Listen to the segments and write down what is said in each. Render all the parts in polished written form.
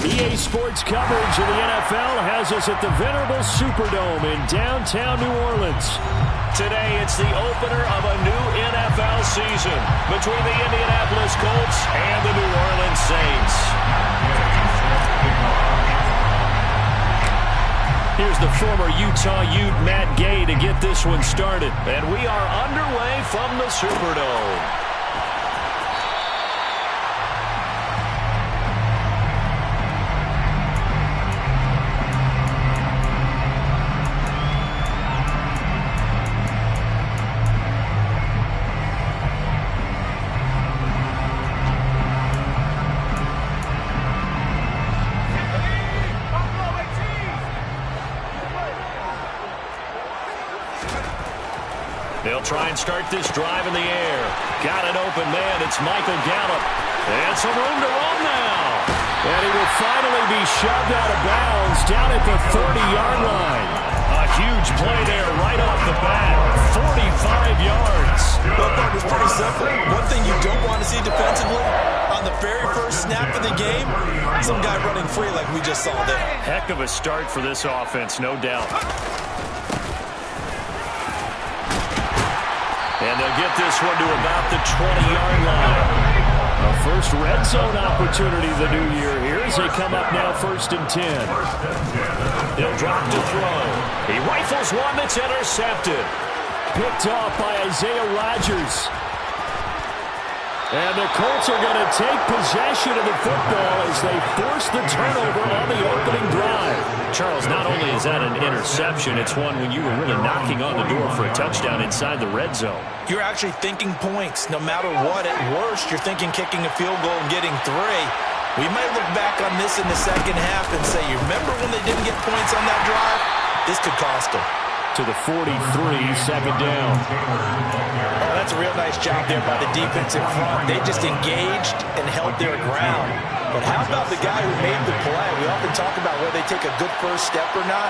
EA Sports coverage of the NFL has us at the venerable Superdome in downtown New Orleans. Today, it's the opener of a new NFL season between the Indianapolis Colts and the New Orleans Saints. Here's the former Utah Ute Matt Gay to get this one started. And we are underway from the Superdome. They'll try and start this drive in the air. Got an open man. It's Michael Gallup. And some room to run now. And he will finally be shoved out of bounds down at the 30-yard line. A huge play there right off the bat. 45 yards. Well, that was pretty simple. One thing you don't want to see defensively, on the very first snap of the game, some guy running free like we just saw there. Heck of a start for this offense, no doubt. And they'll get this one to about the 20-yard line. A first red zone opportunity the new year here as they come up now 1st and 10. They'll drop to throw. He rifles one that's intercepted. Picked off by Isaiah Rodgers. And the Colts are going to take possession of the football as they force the turnover on the opening drive. Charles, not only is that an interception, it's one when you were really knocking on the door for a touchdown inside the red zone. You're actually thinking points. No matter what, at worst, you're thinking kicking a field goal and getting 3. We might look back on this in the second half and say, you remember when they didn't get points on that drive? This could cost them. To the 43, second down. Oh, that's a real nice job there by the defense in front. They just engaged and held their ground. But how about the guy who made the play? We often talk about whether they take a good first step or not.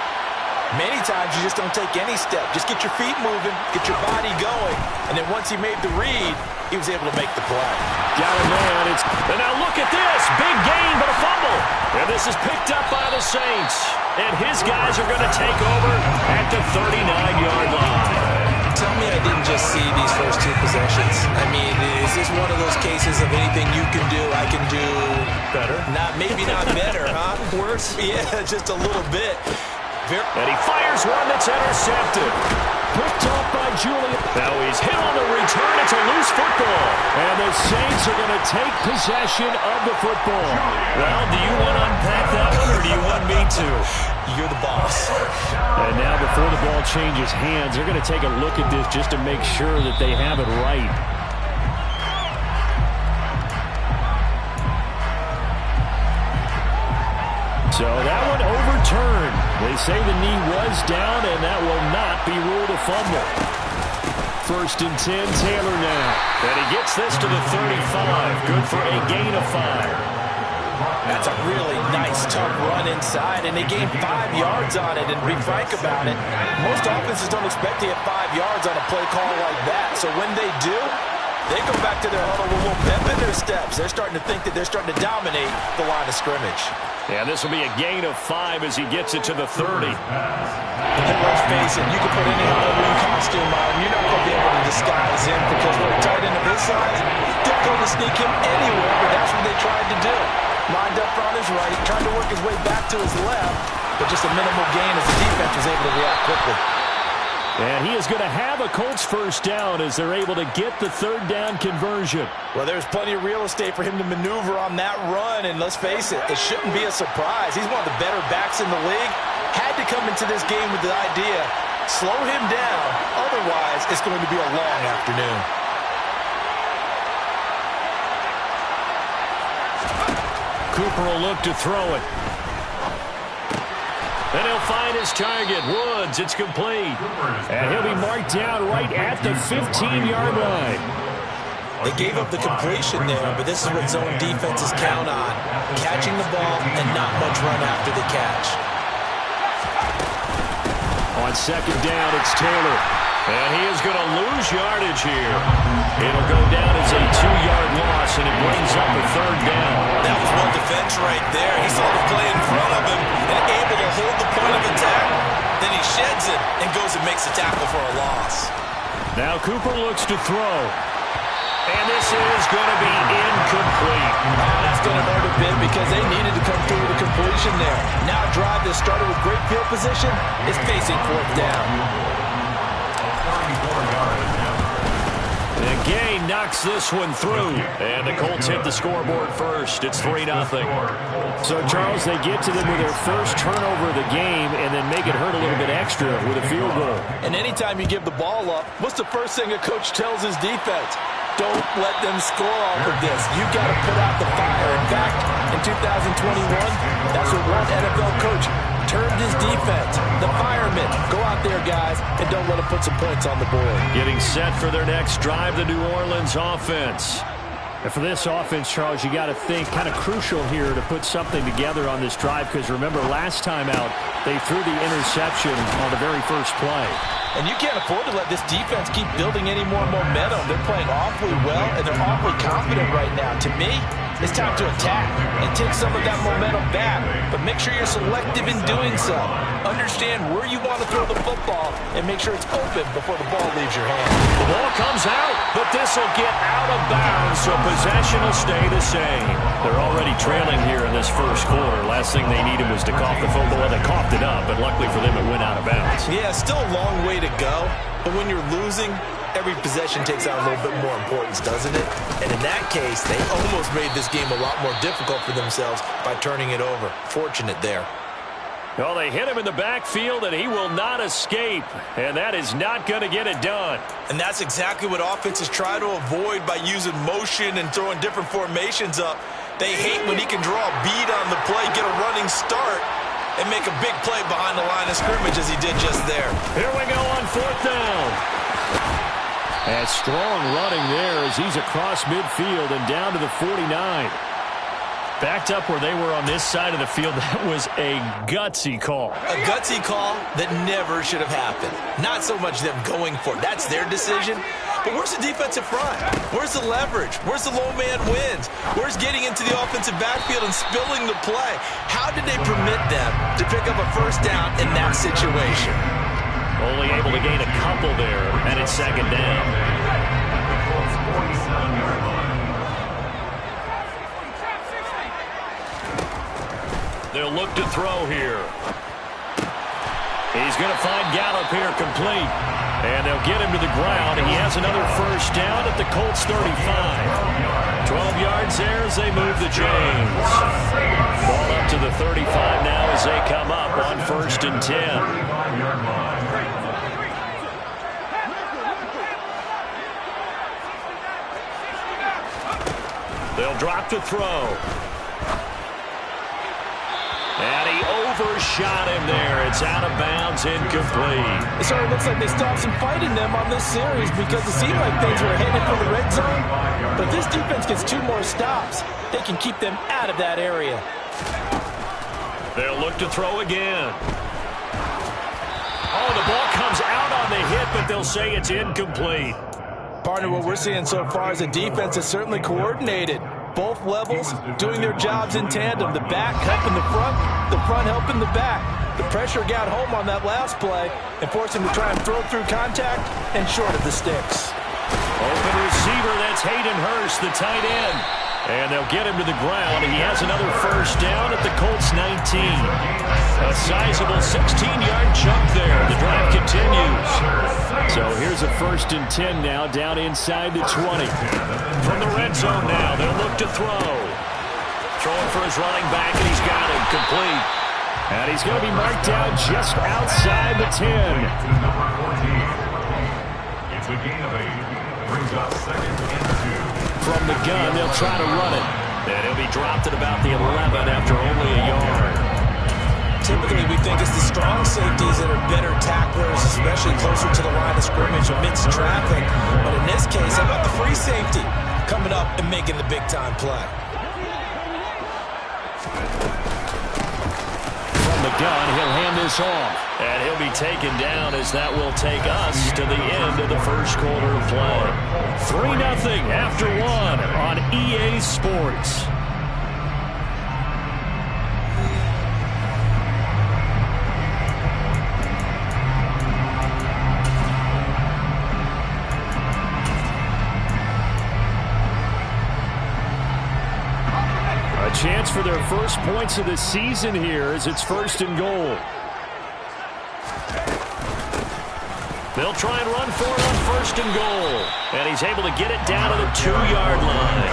Many times you just don't take any step. Just get your feet moving, get your body going. And then once he made the read, he was able to make the play. Got a man. And now look at this. Big gain, but a fumble. And this is picked up by the Saints. And his guys are going to take over at the 39-yard line. Tell me I didn't just see these first 2 possessions. I mean, is this one of those cases of anything you can do, I can do better? Maybe not better, huh? Worse? Yeah, just a little bit. And he fires one that's intercepted. Picked off by Julian. Now he's hit on the return. It's a loose football. And the Saints are going to take possession of the football. Well, do you want to unpack that one or do you want me to? You're the boss. And now before the ball changes hands, they're going to take a look at this just to make sure that they have it right. So that one overturned. They say the knee was down, and that will not be ruled a fumble. 1st and 10, Taylor now. And he gets this to the 35. Good for a gain of 5. That's a really nice, tough run inside, and they gained 5 yards on it. And be frank about it, most offenses don't expect to get 5 yards on a play call like that. So when they do, they go back to their huddle with a little pep in their steps. They're starting to think that they're starting to dominate the line of scrimmage. Yeah, this will be a gain of 5 as he gets it to the 30. And let's face it, you can put any Halloween costume on, you're not going to be able to disguise him because when a tight end of his size, they're going to sneak him anywhere, but that's what they tried to do. Lined up on his right, trying to work his way back to his left, but just a minimal gain as the defense was able to react quickly. And he is going to have a Colts first down as they're able to get the 3rd down conversion. Well, there's plenty of real estate for him to maneuver on that run, and let's face it, it shouldn't be a surprise. He's one of the better backs in the league. Had to come into this game with the idea, slow him down, otherwise it's going to be a long afternoon. Cooper will look to throw it. And he'll find his target, Woods. It's complete. And he'll be marked down right at the 15-yard line. They gave up the completion there, but this is what zone defenses count on. Catching the ball and not much run after the catch. On 2nd down, it's Taylor. And he is going to lose yardage here. It'll go down as a 2-yard loss, and it brings up a third down. That was one defense right there. He saw the play in front of him and able to hold the point of attack. Then he sheds it and goes and makes a tackle for a loss. Now Cooper looks to throw. And this is going to be incomplete. Oh, that's going to hurt a bit because they needed to come through with a completion there. Now a drive that started with great field position is facing fourth down. And Gay knocks this one through. And the Colts hit the scoreboard first. It's 3-0. So, Charles, they get to them with their first turnover of the game and then make it hurt a little bit extra with a field goal. And anytime you give the ball up, what's the first thing a coach tells his defense? Don't let them score off of this. You've got to put out the fire. In fact, in 2021, that's what one NFL coach termed his defense. The firemen. Go out there, guys, and don't let them put some points on the board. Getting set for their next drive, the New Orleans offense. And for this offense, Charles, you got to think kind of crucial here to put something together on this drive because remember last time out they threw the interception on the very first play. And you can't afford to let this defense keep building any more momentum. They're playing awfully well, and they're awfully confident right now. To me, it's time to attack and take some of that momentum back. But make sure you're selective in doing so. Understand where you want to throw the football and make sure it's open before the ball leaves your hand. The ball comes out, but this will get out of bounds, so possession will stay the same. They're already trailing here in this first quarter. Last thing they needed was to cough the football. They coughed it up, but luckily for them, it went out of bounds. Yeah, still a long way to go, but when you're losing, every possession takes on a little bit more importance, doesn't it? And in that case, they almost made this game a lot more difficult for themselves by turning it over. Fortunate there. Well, they hit him in the backfield, and he will not escape, and that is not going to get it done. And that's exactly what offenses try to avoid by using motion and throwing different formations up. They hate when he can draw a bead on the play, get a running start, and make a big play behind the line of scrimmage as he did just there. Here we go on fourth down. And strong running there as he's across midfield and down to the 49. Backed up where they were on this side of the field. That was a gutsy call. A gutsy call that never should have happened. Not so much them going for it. That's their decision. But where's the defensive front? Where's the leverage? Where's the low man wins? Where's getting into the offensive backfield and spilling the play? How did they permit them to pick up a first down in that situation? Only able to gain a couple there, and it's second down. They'll look to throw here. He's going to find Gallup here complete. And they'll get him to the ground. He has another first down at the Colts 35. 12 yards there as they move the chains. Ball up to the 35 now as they come up on 1st and 10. They'll drop to throw. And he overshot him there. It's out of bounds, incomplete. It sort of looks like they stopped some fight in them on this series because it seemed like things were headed for the red zone. But if this defense gets 2 more stops, they can keep them out of that area. They'll look to throw again. Oh, the ball comes out on the hit, but they'll say it's incomplete. Partner, what we're seeing so far is a defense is certainly coordinated. Both levels doing their jobs in tandem. The back helping the front helping the back. The pressure got home on that last play and forced him to try and throw through contact and short of the sticks. Open receiver, that's Hayden Hurst, the tight end. And they'll get him to the ground. He has another first down at the Colts 19. A sizable 16-yard chunk there. The drive continues. So here's a 1st and 10 now, down inside the 20. From the red zone now, they'll look to throw. Throwing for his running back, and he's got him complete. And he's going to be marked down just outside the 10. It's a gain of 8. Brings up 2nd and 2. From the gun, they'll try to run it. And he'll be dropped at about the 11 after only a yard. Typically, we think it's the strong safeties that are better tacklers, especially closer to the line of scrimmage amidst traffic. But in this case, how about the free safety coming up and making the big-time play? From the gun. He'll hand this off. And he'll be taken down as that will take us to the end of the first quarter of play. 3-0 after one on EA Sports. A chance for their first points of the season here as it's 1st and goal. They'll try and run for it on 1st and goal. And he's able to get it down to the 2-yard line.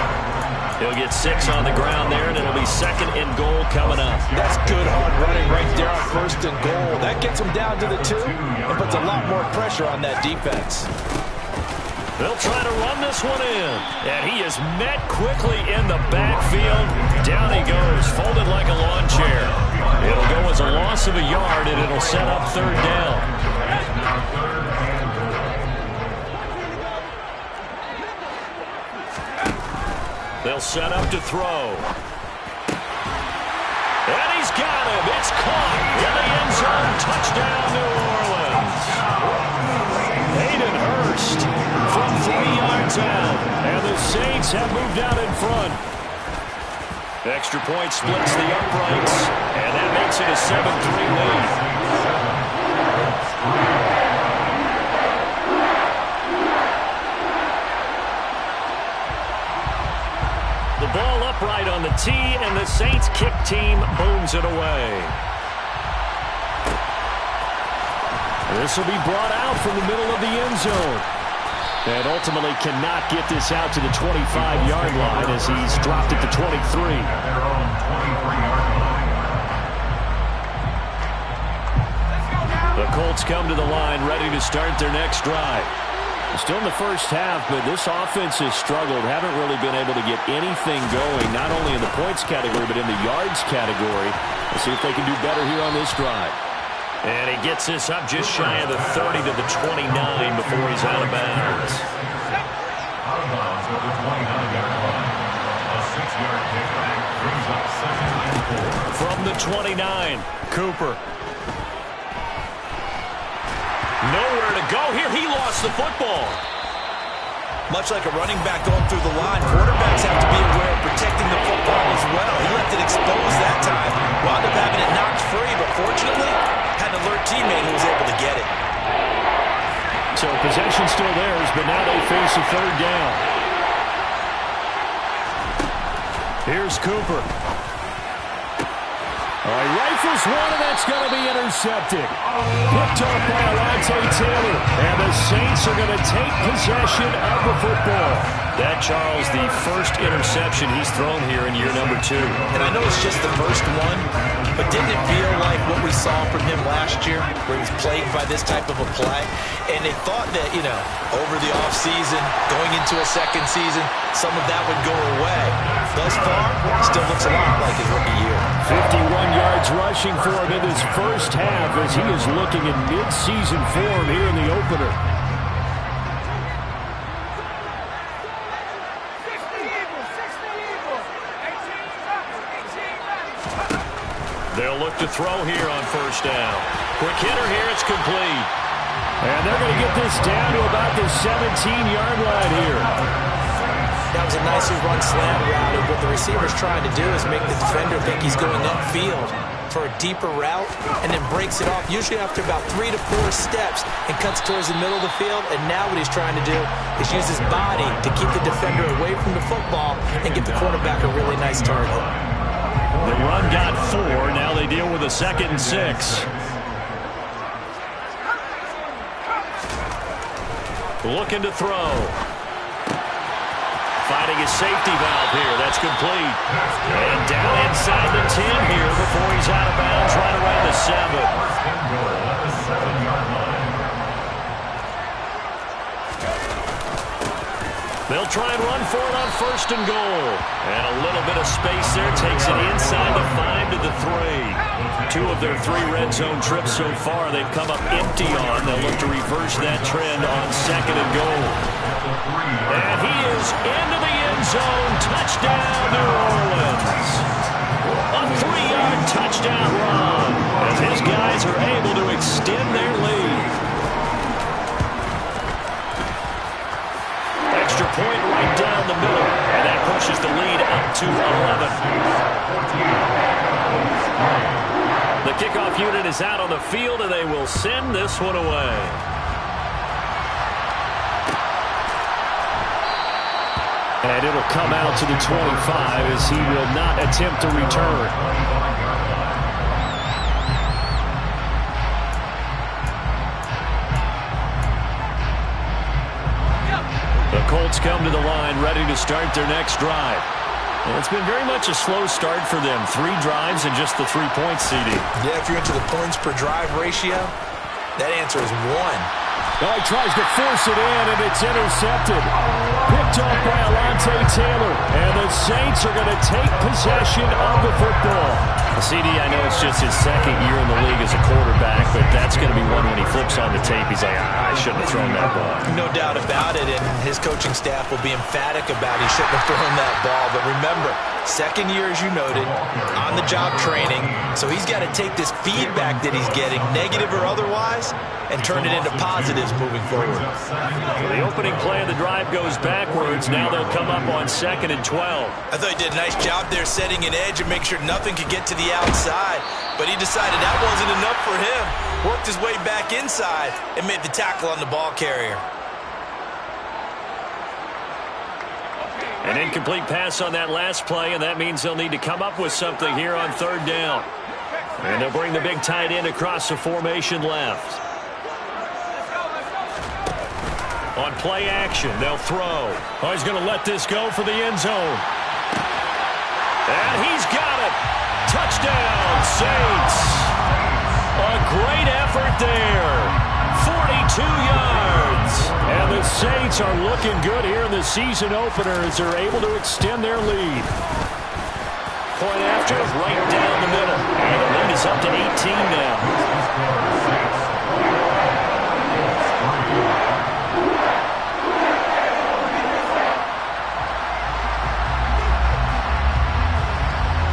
He'll get 6 on the ground there, and it'll be 2nd and goal coming up. That's good hard running right there on 1st and goal. That gets him down to the 2 and puts a lot more pressure on that defense. They'll try to run this one in. And he is met quickly in the backfield. Down he goes, folded like a lawn chair. It'll go as a loss of a yard, and it'll set up 3rd down. They'll set up to throw. And he's got him. It's caught in the end zone. Touchdown, New Orleans. Hayden Hurst from 3 yards out. And the Saints have moved out in front. Extra point splits the uprights. And that makes it a 7-3 lead. Ball upright on the tee, and the Saints kick team booms it away. This will be brought out from the middle of the end zone. And ultimately cannot get this out to the 25-yard line as he's dropped it to 23. The Colts come to the line ready to start their next drive. Still in the first half, but this offense has struggled. Haven't really been able to get anything going, not only in the points category, but in the yards category. We'll see if they can do better here on this drive. And he gets this up just shy of the 30 to the 29 before he's out of bounds. Out of bounds at the 29-yard line. A 6-yard kickback brings up 2nd and 4. From the 29, Cooper. Nowhere to go here. He lost the football. Much like a running back going through the line, quarterbacks have to be aware of protecting the football as well. He left it exposed that time. Wound up having it knocked free, but fortunately, had an alert teammate who was able to get it. So possession still theirs, but now they face a 3rd down. Here's Cooper. All right, rifles one, and that's going to be intercepted. Picked off by Alontae Taylor. And the Saints are going to take possession of the football. That, Charles, the first interception he's thrown here in year number 2. And I know it's just the first one, but didn't it feel like what we saw from him last year, where he was plagued by this type of a play? And they thought that, over the offseason, going into a second season, some of that would go away. Thus far, still looks a lot like his rookie year. 51 yards rushing for him in this first half as he is looking in mid-season form here in the opener. They'll look to throw here on 1st down. Quick hitter here, it's complete. And they're going to get this down to about the 17-yard line here. That was a nicely run slant route, and what the receiver's trying to do is make the defender think he's going upfield for a deeper route, and then breaks it off, usually after about 3 to 4 steps, and cuts towards the middle of the field. And now what he's trying to do is use his body to keep the defender away from the football and get the quarterback a really nice target. The run got 4. Now they deal with a 2nd and 6. Looking to throw. Finding his safety valve here. That's complete. And down inside the 10 here before he's out of bounds right around the 7. They'll try and run for it on 1st and goal. And a little bit of space there. Takes it inside the 5 to the 3. 2 of their 3 red zone trips so far they've come up empty on. They'll look to reverse that trend on 2nd and goal. And he is into the end zone. Touchdown, New Orleans. A 3-yard touchdown run. Cowboys are able to extend their lead. Extra point right down the middle, and that pushes the lead up to 11. The kickoff unit is out on the field, and they will send this one away. And it'll come out to the 25 as he will not attempt to return. The Colts come to the line ready to start their next drive. And it's been very much a slow start for them. 3 drives and just the 3 points, CD. Yeah, if you're into the points per drive ratio, that answer is 1. Oh, he tries to force it in, and it's intercepted. Picked off by Alontae Taylor, and the Saints are going to take possession of the football. CD, I know it's just his second year in the league as a quarterback, but that's going to be one when he flips on the tape. He's like, I shouldn't have thrown that ball. No doubt about it, and his coaching staff will be emphatic about he shouldn't have thrown that ball. But remember, second year, as you noted, on-the-job training, so he's got to take this feedback that he's getting, negative or otherwise, and turn it into positives moving forward. The opening play of the drive goes backwards. Now they'll come up on 2nd and 12. I thought he did a nice job there setting an edge and make sure nothing could get to the outside, but he decided that wasn't enough for him. Worked his way back inside and made the tackle on the ball carrier. An incomplete pass on that last play, and that means they'll need to come up with something here on 3rd down. And they'll bring the big tight end across the formation left. On play action, they'll throw. Oh, he's going to let this go for the end zone. And he's got it. Touchdown, Saints. A great effort there. 42 yards. And the Saints are looking good here in the season opener as they're able to extend their lead. Point after, right down the middle. And the lead is up to 18 now.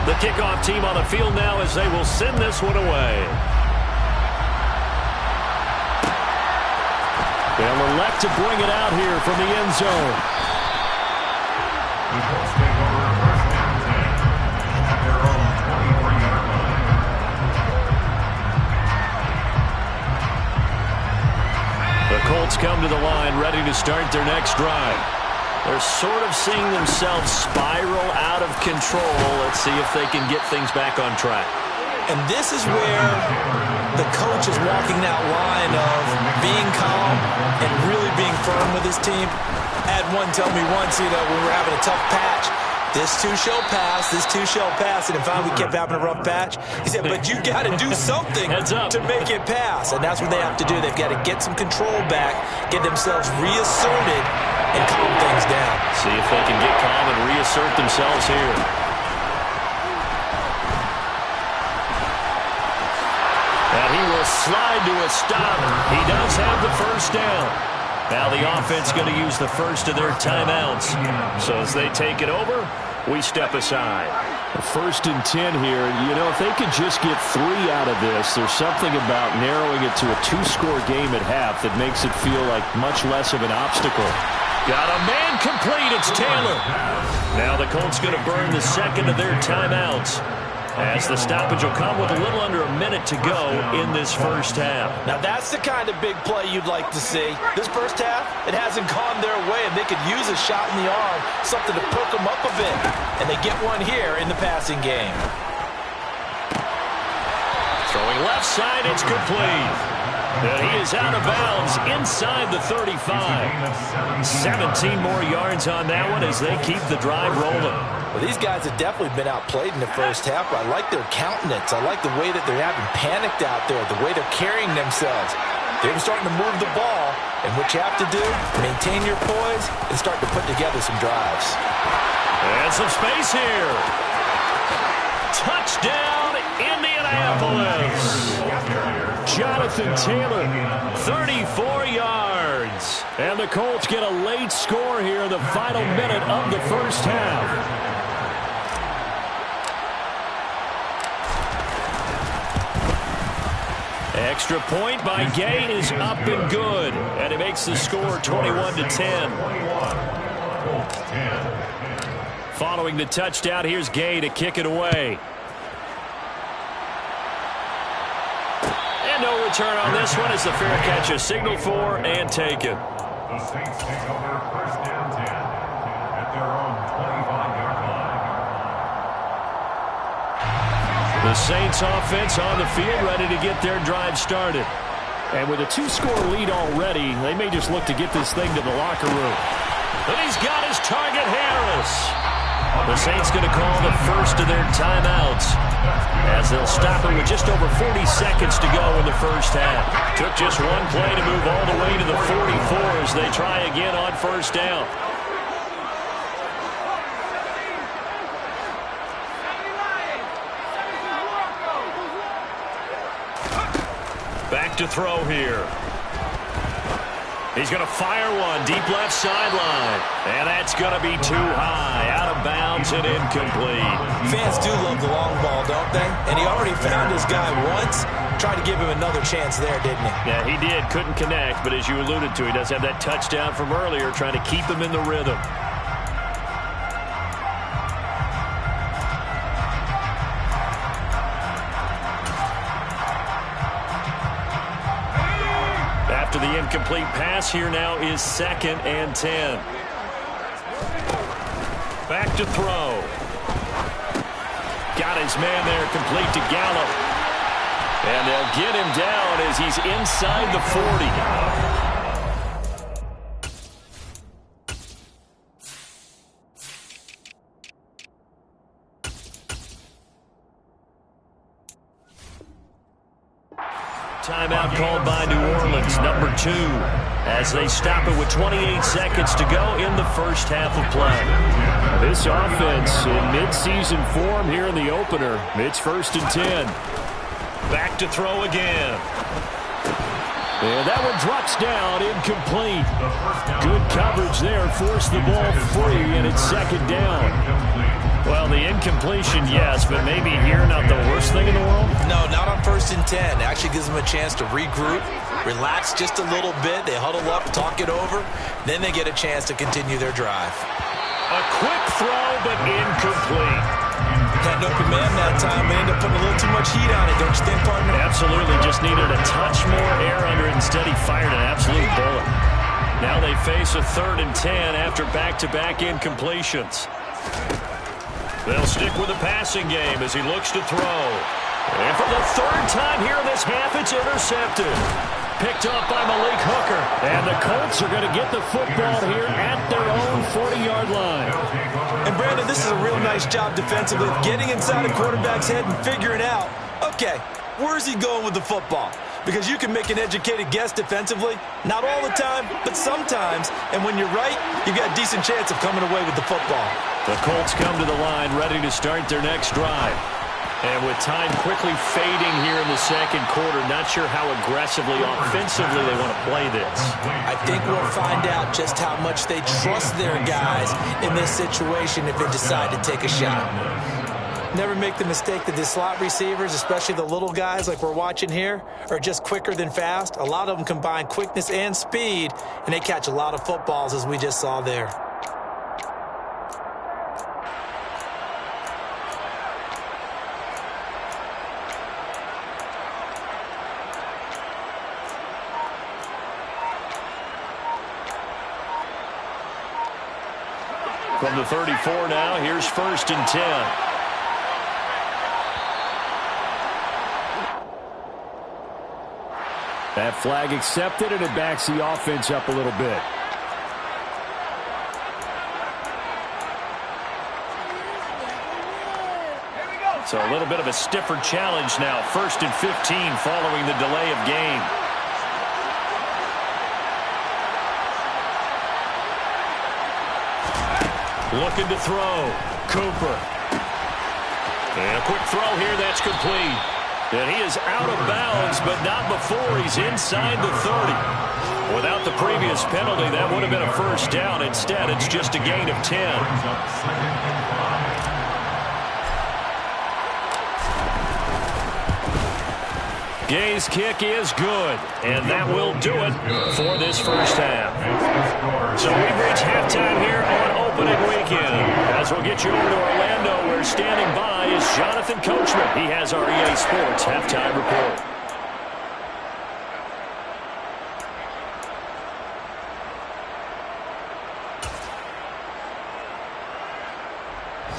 The kickoff team on the field now as they will send this one away. They'll elect to bring it out here from the end zone. The Colts take over first and 10 at their own 24-yard line. The Colts come to the line ready to start their next drive. They're sort of seeing themselves spiral out of control. Let's see if they can get things back on track. And this is where the coach is walking that line of being calm and really being firm with his team. I had one tell me once, when we were having a tough patch, this too shall pass, this too shall pass. And finally we kept having a rough patch. He said, but you got to do something to make it pass. And that's what they have to do. They've got to get some control back, get themselves reasserted, and calm things down. See if they can get calm and reassert themselves here. And he will slide to a stop. He does have the first down. Now the offense going to use the first of their timeouts. So as they take it over, we step aside. 1st and 10 here. If they could just get 3 out of this, there's something about narrowing it to a 2-score game at half that makes it feel like much less of an obstacle. Got a man complete. It's Taylor. Now the Colts going to burn the second of their timeouts, as the stoppage will come with a little under a minute to go in this first half. Now that's the kind of big play you'd like to see. This first half, it hasn't gone their way, and they could use a shot in the arm, something to perk them up a bit. And they get one here in the passing game. Throwing left side, it's complete. And he is out of bounds inside the 35. 17 more yards on that one as they keep the drive rolling. Well, these guys have definitely been outplayed in the first half, but I like their countenance. I like the way that they're having panicked out there, the way they're carrying themselves. They're starting to move the ball, and what you have to do, maintain your poise and start to put together some drives. And some space here. Touchdown, Indianapolis. Jonathan Taylor, 34 yards. And the Colts get a late score here in the final minute of the first half. Extra point by Gay is up and good. And it makes the score 21-10. Following the touchdown, here's Gay to kick it away. And no return on this one as the fair catch is signaled for and taken. The Saints take over first down 10 at their own 25-yard line. The Saints offense on the field ready to get their drive started. And with a 2-score lead already, they may just look to get this thing to the locker room. And he's got his target, Harris. The Saints going to call the first of their timeouts as they'll stop it with just over 40 seconds to go in the first half. Took just one play to move all the way to the 44 as they try again on first down. Back to throw here. He's going to fire one deep left sideline. And that's going to be too high. Out of bounds and incomplete. Fans do love the long ball, don't they? And he already found his guy once. Tried to give him another chance there, didn't he? Yeah, he did. Couldn't connect. But as you alluded to, he does have that touchdown from earlier, trying to keep him in the rhythm. After the incomplete pass, here now is 2nd and 10. Back to throw. Got his man there, complete to Gallup. And they'll get him down as he's inside the 40. Timeout called by New Orleans, number 2, as they stop it with 28 seconds to go in the first half of play. This offense in midseason form here in the opener. It's 1st and 10. Back to throw again. And that one drops down, incomplete. Good coverage there, forced the ball free, and it's 2nd down. Well, the incompletion, yes, but maybe here not the worst thing in the world? No, not on 1st and 10. It actually gives them a chance to regroup, relax just a little bit. They huddle up, talk it over. Then they get a chance to continue their drive. A quick throw, but incomplete. Had an open man that time. They ended up putting a little too much heat on it, don't you think, partner? Absolutely. Just needed a touch more air under it. Instead, he fired an absolute bullet. Now they face a 3rd and 10 after back-to-back incompletions. They'll stick with the passing game as he looks to throw. And for the 3rd time here in this half, it's intercepted. Picked up by Malik Hooker. And the Colts are going to get the football here at their own 40-yard line. And, Brandon, this is a real nice job defensively of getting inside a quarterback's head and figuring out, okay, where's he going with the football? Because you can make an educated guess defensively. Not all the time, but sometimes. And when you're right, you've got a decent chance of coming away with the football. The Colts come to the line ready to start their next drive. And with time quickly fading here in the 2nd quarter, not sure how aggressively, offensively they want to play this. I think we'll find out just how much they trust their guys in this situation if they decide to take a shot. Never make the mistake that the slot receivers, especially the little guys like we're watching here, are just quicker than fast. A lot of them combine quickness and speed, and they catch a lot of footballs, as we just saw there. From the 34 now, here's 1st and 10. That flag accepted, and it backs the offense up a little bit. So a little bit of a stiffer challenge now. 1st and 15 following the delay of game. Looking to throw. Cooper. And a quick throw here. That's complete. And he is out of bounds, but not before he's inside the 30. Without the previous penalty, that would have been a 1st down. Instead, it's just a gain of 10. Gay's kick is good, and that will do it for this first half. So we've reached halftime here on opening weekend. As we'll get you over to Orlando, where standing by is Jonathan Coachman. He has our EA Sports halftime report.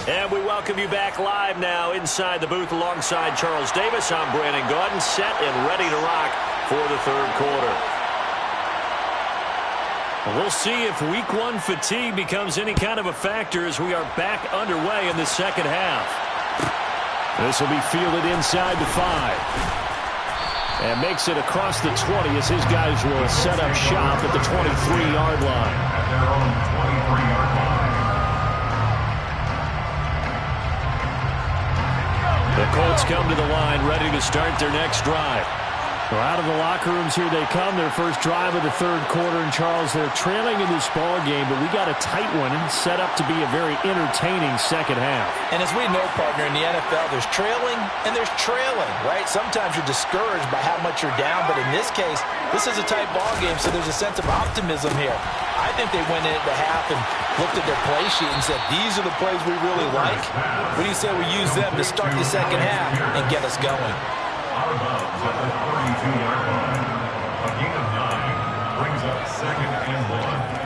And we welcome you back live now inside the booth alongside Charles Davis. I'm Brandon Gaudin, set and ready to rock for the third quarter. We'll see if week one fatigue becomes any kind of a factor as we are back underway in the second half. This will be fielded inside the 5. And makes it across the 20 as his guys will set up shop at the 23-yard line. At their own 23-yard line. The Colts come to the line, ready to start their next drive. Well, out of the locker rooms here they come, their first drive of the third quarter. And, Charles, they're trailing in this ball game, but we got a tight one set up to be a very entertaining second half. And as we know, partner, in the NFL, there's trailing and there's trailing, right? Sometimes you're discouraged by how much you're down, but in this case, this is a tight ball game, so there's a sense of optimism here. I think they went in at the half and looked at their play sheet and said, these are the plays we really like. What do you say we use them to start the second half and get us going? Out of bounds at the 32-yard line. A gain of 9 brings up 2nd and 1.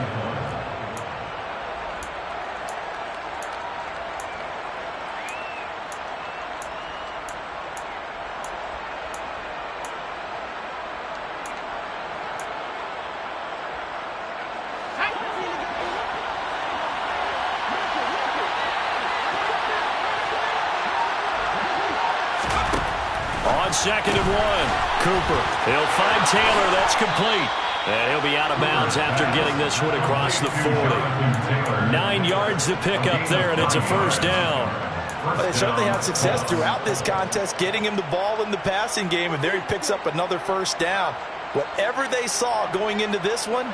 Second and 1. Cooper. He'll find Taylor. That's complete. And he'll be out of bounds after getting this one across the 40. 9 yards to pick up there, and it's a first down. Well, they certainly had success throughout this contest, getting him the ball in the passing game, and there he picks up another first down. Whatever they saw going into this one,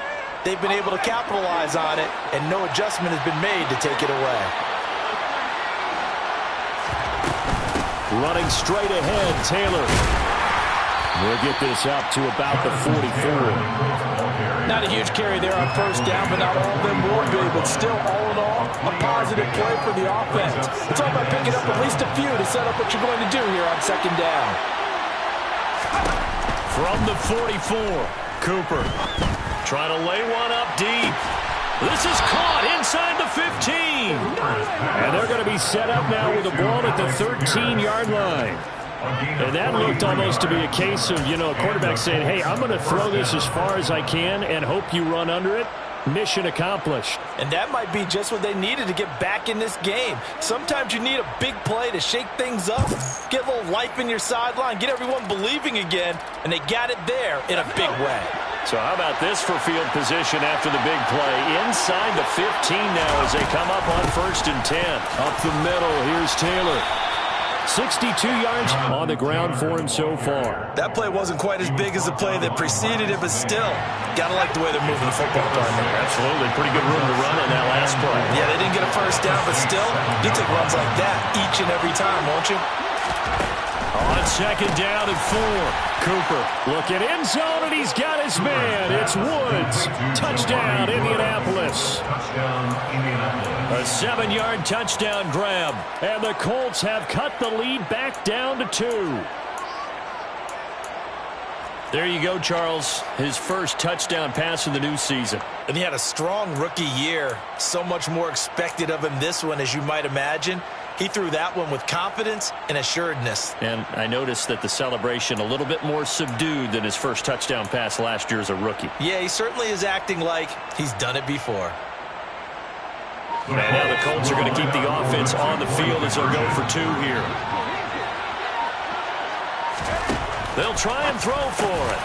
they've been able to capitalize on it, and no adjustment has been made to take it away. Running straight ahead, Taylor. We'll get this up to about the 44. Not a huge carry there on first down, but not all of them will be. But still, all in all, a positive play for the offense. It's all about picking up at least a few to set up what you're going to do here on second down. From the 44, Cooper trying to lay one up deep. This is caught inside the 15. And they're going to be set up now with the ball at the 13-yard line. And that looked almost to be a case of, a quarterback saying, hey, I'm going to throw this as far as I can and hope you run under it. Mission accomplished. And that might be just what they needed to get back in this game. Sometimes you need a big play to shake things up, get a little life in your sideline, get everyone believing again, and they got it there in a big way. So how about this for field position after the big play? Inside the 15 now as they come up on 1st and 10. Up the middle, here's Taylor. 62 yards on the ground for him so far. That play wasn't quite as big as the play that preceded it, but still, gotta like the way they're moving the football, partner. Absolutely. Pretty good room to run on that last play. Yeah, they didn't get a first down, but still, you take runs like that each and every time, won't you? On second down and 4. Cooper looking end zone, and he's got his man. It's Woods. Touchdown, Indianapolis. Touchdown, Indianapolis. A 7-yard touchdown grab. And the Colts have cut the lead back down to 2. There you go, Charles. His first touchdown pass of the new season. And he had a strong rookie year. So much more expected of him this one, as you might imagine. He threw that one with confidence and assuredness. And I noticed that the celebration a little bit more subdued than his first touchdown pass last year as a rookie. Yeah, he certainly is acting like he's done it before. And now the Colts are going to keep the offense on the field as they'll go for 2 here. They'll try and throw for it.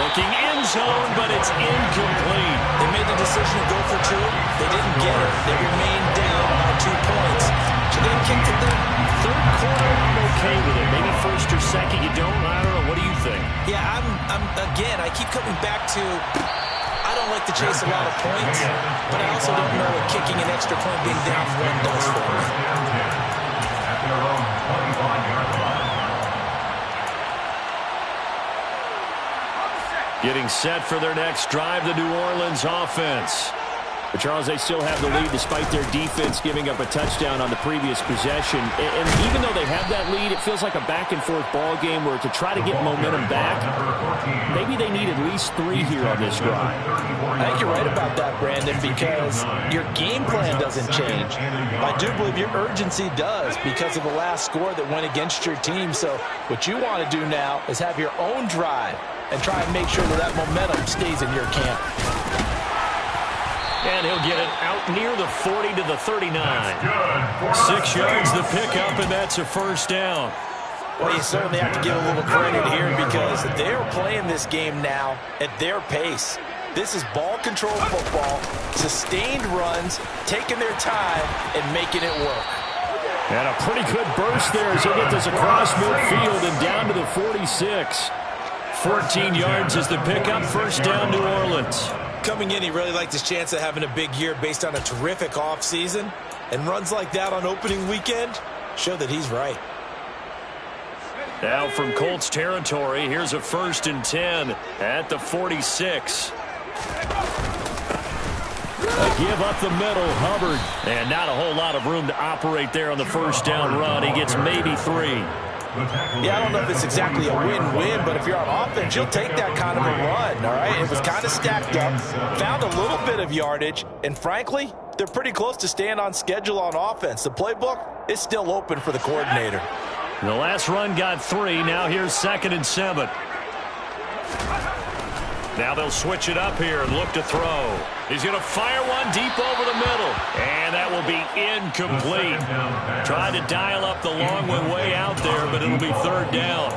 Looking end zone, but it's incomplete. They made the decision to go for 2. They didn't get it. They remained down by 2 points. Should they have kicked it there? Third quarter, I'm okay with it. Maybe first or second, you don't. I don't know. What do you think? Yeah, again, I keep coming back to, I don't like to chase a lot of points, but I also don't know what kicking an extra point being down 1 does for me. At their own 25-yard line. Getting set for their next drive, the New Orleans offense. But Charles, they still have the lead despite their defense giving up a touchdown on the previous possession. And even though they have that lead, it feels like a back-and-forth ball game where to try to get momentum back, maybe they need at least 3 here on this drive. I think you're right about that, Brandon, because your game plan doesn't change. I do believe your urgency does because of the last score that went against your team. So what you want to do now is have your own drive and try and make sure that momentum stays in your camp. And he'll get it out near the 40 to the 39. 6 yards the pickup, and that's a first down. Well, you certainly have to give a little credit here because they're playing this game now at their pace. This is ball control football, sustained runs, taking their time, and making it work. And a pretty good burst there as he'll get this across midfield and down to the 46. 14 yards is the pickup, first down New Orleans. Coming in, he really liked his chance of having a big year based on a terrific offseason. And runs like that on opening weekend show that he's right. Now from Colts territory, here's a 1st and 10 at the 46. A give up the middle, Hubbard. And not a whole lot of room to operate there on the first down run. He gets maybe 3. Yeah, I don't know if it's exactly a win-win, but if you're on offense, you'll take that kind of a run, all right? It was kind of stacked up, found a little bit of yardage, and frankly, they're pretty close to staying on schedule on offense. The playbook is still open for the coordinator. The last run got 3. Now here's 2nd and 7. Now they'll switch it up here and look to throw. He's going to fire one deep over the middle. And that will be incomplete. Tried to dial up the long one way out there, but it'll be 3rd down.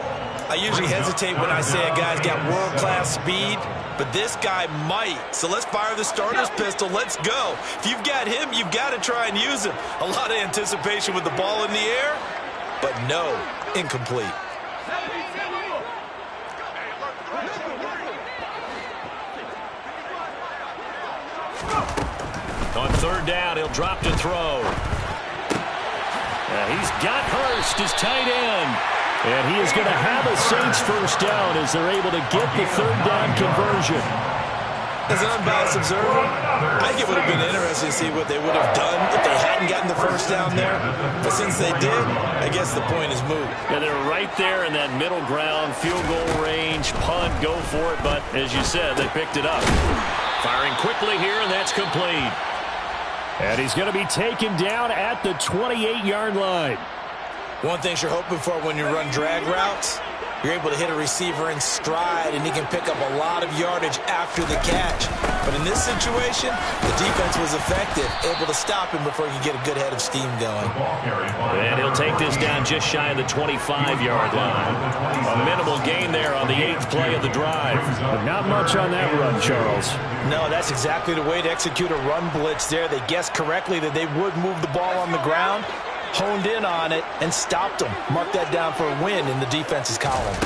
I usually hesitate when I say a guy's got world-class speed, but this guy might. So let's fire the starter's pistol. Let's go. If you've got him, you've got to try and use him. A lot of anticipation with the ball in the air, but no, incomplete. On 3rd down, he'll drop to throw. He's got Hurst, his tight end. And he is going to have a Saints first down as they're able to get the 3rd down conversion. As an unbiased observer, I think it would have been interesting to see what they would have done if they hadn't gotten the first down there. But since they did, I guess the point is moot. Yeah, they're right there in that middle ground, field goal range, punt, go for it. But as you said, they picked it up. Firing quickly here, and that's complete. And he's going to be taken down at the 28-yard line. One thing you're hoping for when you run drag routes, you're able to hit a receiver in stride, and he can pick up a lot of yardage after the catch. But in this situation, the defense was effective, able to stop him before he could get a good head of steam going. And he'll take this down just shy of the 25-yard line. A minimal gain there on the 8th play of the drive. But not much on that run, Charles. No, that's exactly the way to execute a run blitz there. They guessed correctly that they would move the ball on the ground, honed in on it, and stopped them. Mark that down for a win in the defense's column.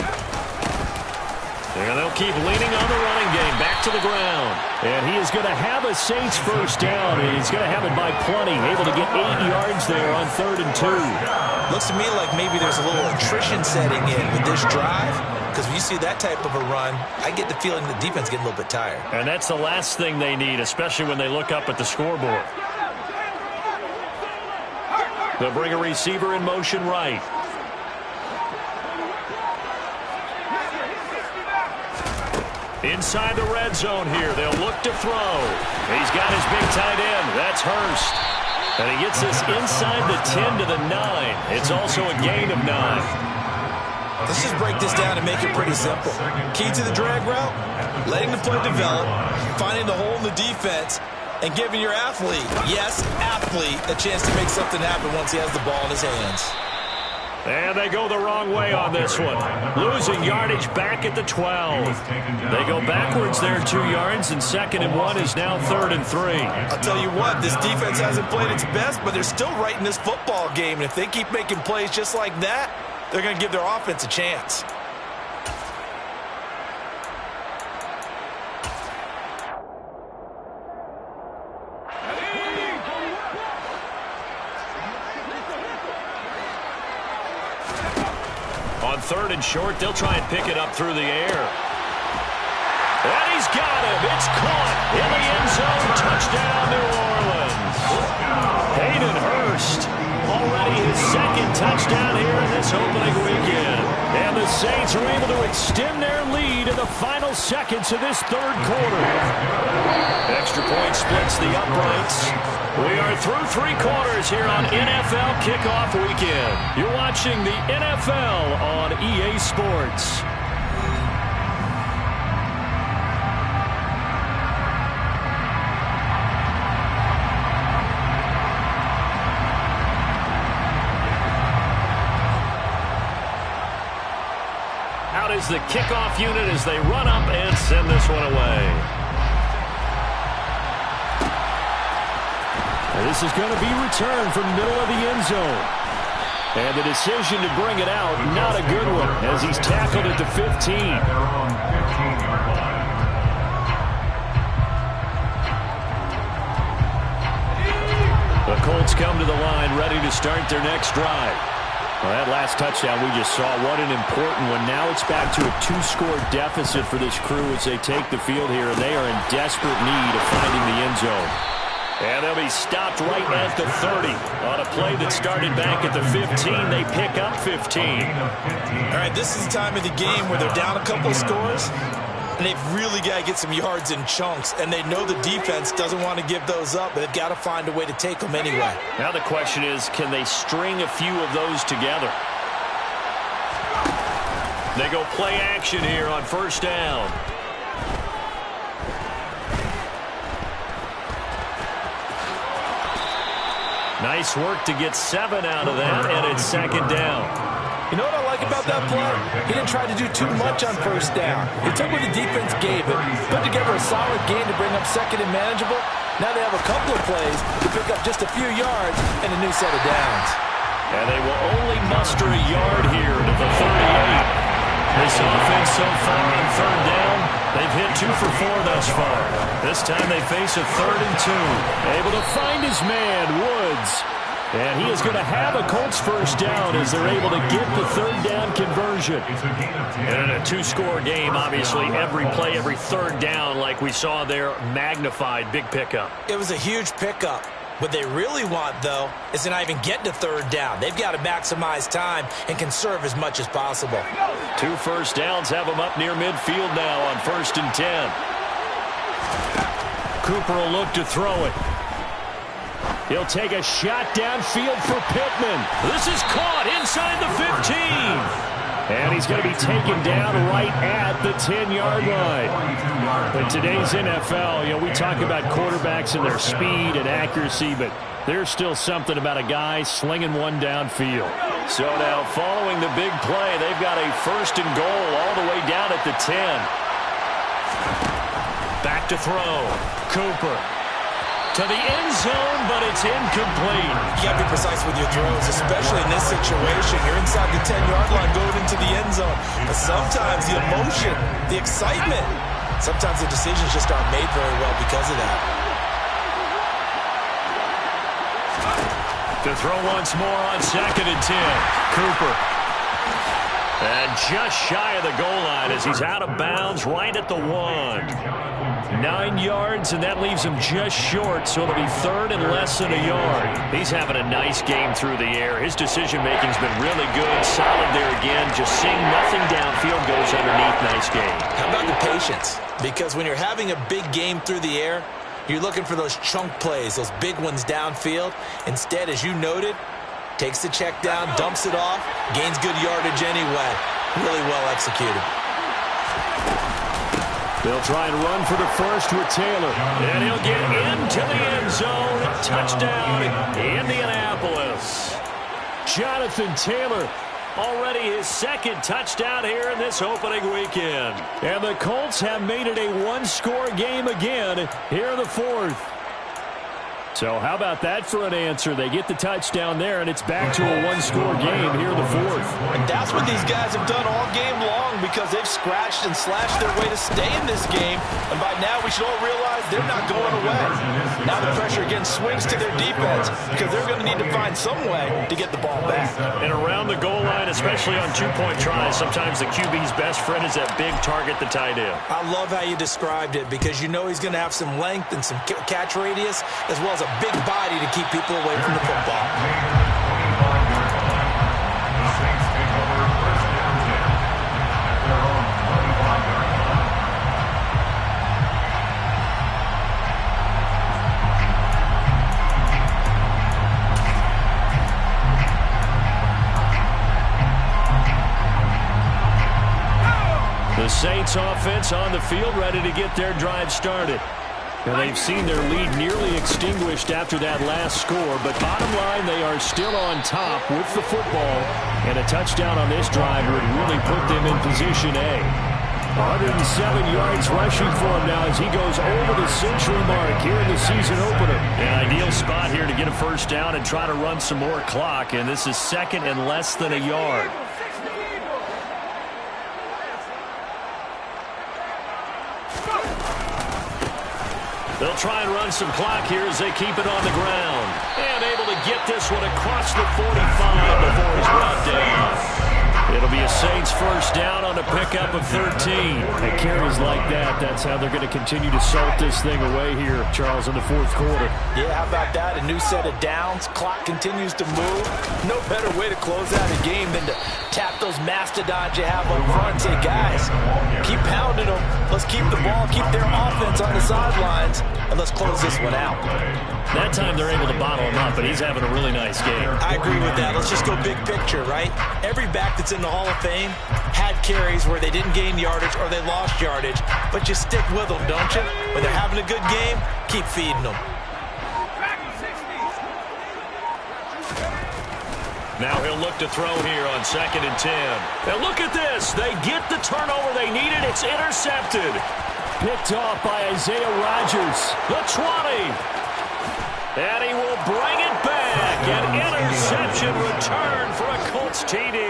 And they'll keep leaning on the running game. Back to the ground. And he is going to have a Saints first down. And he's going to have it by plenty. Able to get 8 yards there on 3rd and 2. Looks to me like maybe there's a little attrition setting in with this drive. Because when you see that type of a run, I get the feeling the defense getting a little bit tired. And that's the last thing they need, especially when they look up at the scoreboard. They'll bring a receiver in motion right. Inside the red zone here. They'll look to throw. He's got his big tight end. That's Hurst. And he gets this inside the 10 to the 9. It's also a gain of 9. Let's just break this down and make it pretty simple. Key to the drag route, letting the play develop, finding the hole in the defense, and giving your athlete, yes, athlete, a chance to make something happen once he has the ball in his hands. And they go the wrong way on this one. Losing yardage back at the 12. They go backwards there 2 yards, and 2nd and 1 is now 3rd and 3. I'll tell you what, this defense hasn't played its best, but they're still right in this football game. And if they keep making plays just like that, they're going to give their offense a chance. On 3rd and short, they'll try and pick it up through the air. And he's got him. It's caught in the end zone. Touchdown, New Orleans. Hayden Hurst, already his second touchdown here in this opening weekend. And the Saints are able to extend their lead in the final seconds of this third quarter. Extra point splits the uprights. We are through three quarters here on NFL Kickoff Weekend. You're watching the NFL on EA Sports. Out is the kickoff unit as they run up and send this one away. This is going to be returned from the middle of the end zone. And the decision to bring it out, not a good one, as he's tackled at the 15. The Colts come to the line, ready to start their next drive. Well, that last touchdown we just saw, what an important one. Now it's back to a 2-score deficit for this crew as they take the field here, and they are in desperate need of finding the end zone. And they'll be stopped right at the 30. On a play that started back at the 15, they pick up 15. All right, this is the time of the game where they're down a couple of scores, and they've really got to get some yards in chunks, and they know the defense doesn't want to give those up, but they've got to find a way to take them anyway. Now the question is, can they string a few of those together? They go play action here on first down. Nice work to get 7 out of that, and it's second down. You know what I like about that play? He didn't try to do too much on first down. He took what the defense gave him, put together a solid game to bring up second and manageable. Now they have a couple of plays to pick up just a few yards and a new set of downs. And they will only muster a yard here to the 38. This offense so far on third down, they've hit 2 for 4 thus far. This time they face a 3rd and 2. Able to find his man, Woods. And he is going to have a Colts first down as they're able to get the third down conversion. And in a 2-score game, obviously, every play, every third down, like we saw there, magnified, big pickup. It was a huge pickup. What they really want, though, is to not even get to third down. They've got to maximize time and conserve as much as possible. 2 first downs have them up near midfield now on 1st and 10. Cooper will look to throw it. He'll take a shot downfield for Pittman. This is caught inside the 15. And he's going to be taken down right at the 10-yard line. In today's NFL, we talk about quarterbacks and their speed and accuracy, but there's still something about a guy slinging one downfield. So now, following the big play, they've got a 1st and goal all the way down at the 10. Back to throw. Cooper. To the end zone, but it's incomplete. You got to be precise with your throws, especially in this situation. You're inside the 10-yard line going into the end zone. But sometimes the emotion, the excitement, sometimes the decisions just aren't made very well because of that. To throw once more on 2nd and 10. Cooper. And just shy of the goal line as he's out of bounds right at the 1. 9 yards, and that leaves him just short, so it'll be 3rd and less than a yard. He's having a nice game through the air. His decision-making's been really good. Solid there again. Just seeing nothing downfield goes underneath. Nice game. How about the patience? Because when you're having a big game through the air, you're looking for those chunk plays, those big ones downfield. Instead, as you noted, takes the check down, dumps it off, gains good yardage anyway. Really well executed. They'll try and run for the first with Taylor. And he'll get into the end zone. Touchdown, Indianapolis. Jonathan Taylor, already his 2nd touchdown here in this opening weekend. And the Colts have made it a 1-score game again here in the 4th. So how about that for an answer? They get the touchdown there, and it's back to a one-score game here in the fourth. And that's what these guys have done all game long because they've scratched and slashed their way to stay in this game. And by now we should all realize they're not going away. Now the pressure again swings to their defense because they're going to need to find some way to get the ball back. And around the goal line, especially on two-point tries, sometimes the QB's best friend is that big target, the tight end. I love how you described it because you know he's going to have some length and some catch radius as well as a big body to keep people away from the football. The Saints offense on the field ready to get their drive started. Now, they've seen their lead nearly extinguished after that last score, but bottom line, they are still on top with the football, and a touchdown on this drive would really put them in position A. 107 yards rushing for him now as he goes over the century mark here in the season opener. An ideal spot here to get a first down and try to run some more clock, and this is second and less than a yard. They'll try and run some clock here as they keep it on the ground. And able to get this one across the 45 before he's brought down. It'll be a Saints first down on a pickup of 13. And carries like that, that's how they're going to continue to salt this thing away here, Charles, in the fourth quarter. Yeah, how about that? A new set of downs. Clock continues to move. No better way to close out a game than to tap those mastodons you have up front and say, guys, keep pounding them. Let's keep the ball, keep their offense on the sidelines, and let's close this one out. That time they're able to bottle him up, but he's having a really nice game. I agree with that. Let's just go big picture, right? Every back that's in the Hall of Fame had carries where they didn't gain yardage or they lost yardage, but you stick with them, don't you? When they're having a good game, keep feeding them. Now he'll look to throw here on 2nd and 10. And look at this. They get the turnover they needed. It's intercepted. Picked off by Isaiah Rodgers. The 20. And he will bring it back. An interception return for a Colts TD.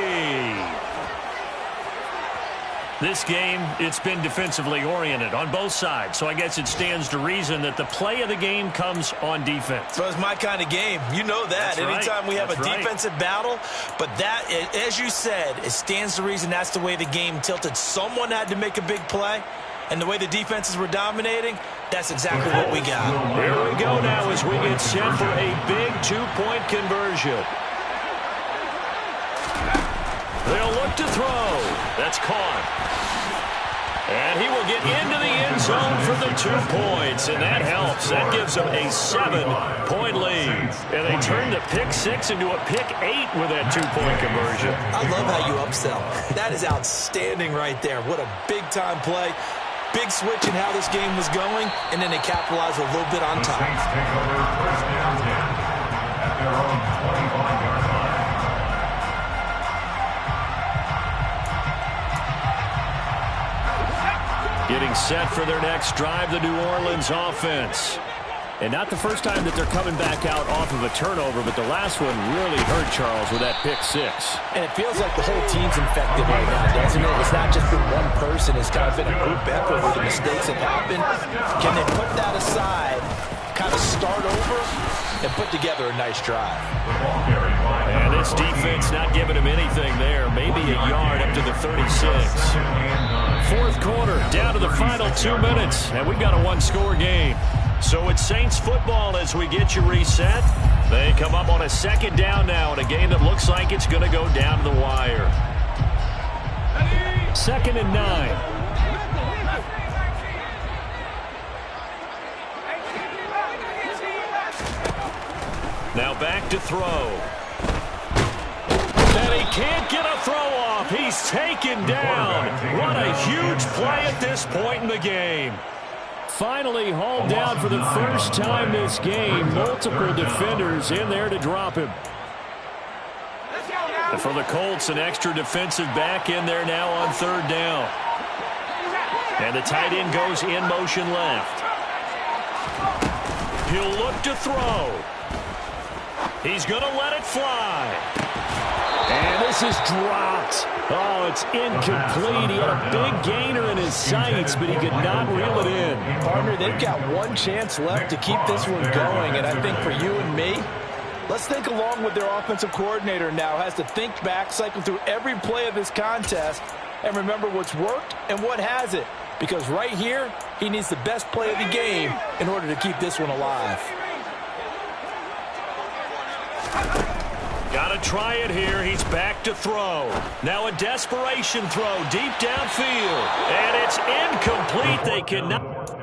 This game, it's been defensively oriented on both sides, so I guess it stands to reason that the play of the game comes on defense. Well, it's my kind of game. You know that. That's right. Anytime we have a defensive battle, but that, as you said, it stands to reason that's the way the game tilted. Someone had to make a big play, and the way the defenses were dominating, that's exactly what we got. Here we go now as we get set for a big two-point conversion. They'll look to throw. That's caught. And he will get into the end zone for the 2 points, and that helps. That gives them a 7-point lead. And they turn the pick 6 into a pick 8 with that 2-point conversion. I love how you upsell. That is outstanding right there. What a big-time play. Big switch in how this game was going, and then they capitalized a little bit on top. Saints take over first down 10 at their own 25-yard line. Getting set for their next drive, the New Orleans offense. And not the first time that they're coming back out off of a turnover, but the last one really hurt Charles with that pick 6. And it feels like the whole team's infected right now, doesn't it? It's not just been one person. It's kind of been a group effort where the mistakes have happened. Can they put that aside, kind of start over, and put together a nice drive? And this defense not giving him anything there. Maybe a yard up to the 36. Fourth quarter, down to the final 2 minutes, and we've got a one-score game. So it's Saints football as we get you reset. They come up on a second down now in a game that looks like it's going to go down to the wire. 2nd and 9. Now back to throw. And he can't get a throw off. He's taken down. What a huge play at this point in the game. Finally hauled down for the first time this game. Multiple defenders in there to drop him. And for the Colts, an extra defensive back in there now on 3rd down. And the tight end goes in motion left. He'll look to throw. He's going to let it fly. And this is dropped. Oh, it's incomplete. He had a big gainer in his sights, but he could not reel it in. Partner, they've got one chance left to keep this one going, and I think for you and me, let's think along with their offensive coordinator now. Has to think back, cycle through every play of this contest, and remember what's worked and what hasn't. Because right here, he needs the best play of the game in order to keep this one alive. Got to try it here. He's back to throw. Now a desperation throw deep downfield. And it's incomplete. They cannot.